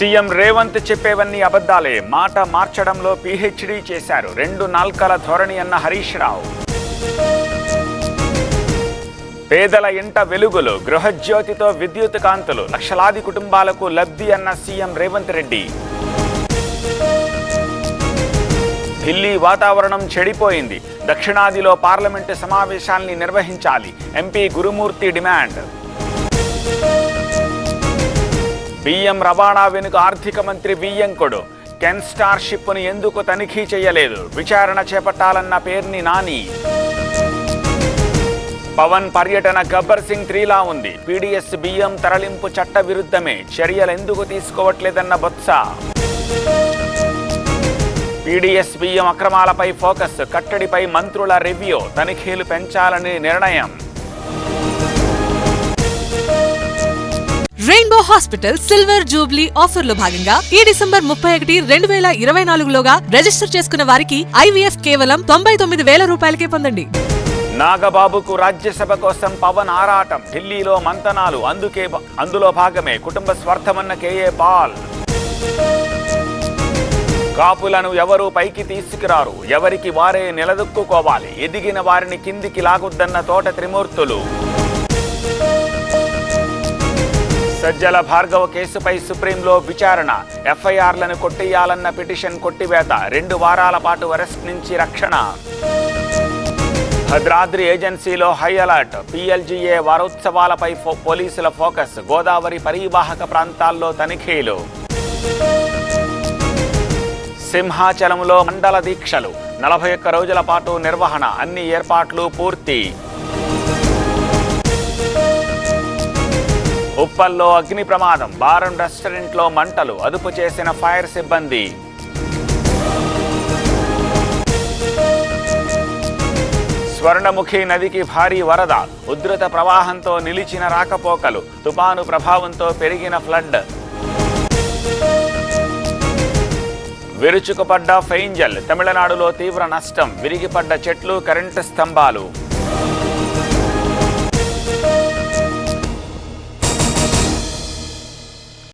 CM Revanth చెప్పేవన్నీ అబద్ధాలే, మాట మార్చడంలో పీహెచ్డీ చేశారు, 2 నాల్కల ధోరణి అన్న హరీష్ రావు. పేదల ఇంట వెలుగులు, గృహజ్యోతితో విద్యుత్ కాంతులు, లక్షలాది కుటుంబాలకు లబ్ధి అన్న సీఎం రేవంత్ రెడ్డి. ఢిల్లీ వాతావరణం చెడిపోయింది, దక్షిణాదిలో పార్లమెంటు సమావేశాల్ని నిర్వహించాలి, ఎంపీ గురుమూర్తి డిమాండ్. బియ్యం రవాణా వెనుక ఆర్థిక మంత్రి వియ్యంకుడు, కెన్ స్టార్ షిప్ను ఎందుకు తనిఖీ చేయలేదు, విచారణ చేపట్టాలన్న పేర్ని నాని. పవన్ పర్యటన గబ్బర్ సింగ్ 3లా ఉంది, పీడీఎస్ బియ్యం తరలింపు చట్ట విరుద్ధమే, చర్యలు ఎందుకు తీసుకోవట్లేదన్న బొత్స. పీడీఎస్ బియ్యం అక్రమాలపై ఫోకస్, కట్టడిపై మంత్రుల రివ్యూ, తనిఖీలు పెంచాలని నిర్ణయం. రెయిన్బో హాస్పిటల్ సిల్వర్ జూబ్లీ ఆఫర్లో భాగంగా ఈ డిసెంబర్ 31, 2024లోగా రిజిస్టర్ చేసుకున్న వారికి IVF కేవలం 99,000 రూపాయలకే పొందండి. నాగబాబుకు రాజ్యసభ కోసం పవన్ ఆరాటం, ఢిల్లీలో మంతనాలు, అందులో భాగమే కుటుంబ స్వార్థమన్న కేఏ పాల్. కాపులను ఎవరూ పైకి తీసుకురారు, ఎవరికి వారే నిలదొక్కుకోవాలి, ఎదిగిన వారిని కిందికి లాగొద్దన్న తోట త్రిమూర్తులు. సజ్జల భార్గవ కేసుపై సుప్రీంలో విచారణ, FIRలను కొట్టేయాలన్న పిటిషన్ కొట్టివేత, 2 వారాల పాటు అరెస్ట్ నుంచి రక్షణ. భద్రాద్రి ఏజెన్సీలో హై అలర్ట్, PLGA వారోత్సవాలపై పోలీసుల ఫోకస్, గోదావరి పరివాహక ప్రాంతాల్లో తనిఖీలు. సింహాచలంలో మండల దీక్షలు, 41 రోజుల పాటు నిర్వహణ, అన్ని ఏర్పాట్లు పూర్తి. ఉప్పల్లో అగ్ని ప్రమాదం, బార్ రెస్టారెంట్లో మంటలు, అదుపు చేసిన ఫైర్ సిబ్బంది. స్వర్ణముఖి నదికి భారీ వరద, ఉధృత ప్రవాహంతో నిలిచిన రాకపోకలు, తుపాను ప్రభావంతో పెరిగిన ఫ్లడ్. విరుచుకుపడ్డ ఫెయింజల్, తమిళనాడులో తీవ్ర నష్టం, విరిగిపడ్డ చెట్లు, కరెంటు స్తంభాలు.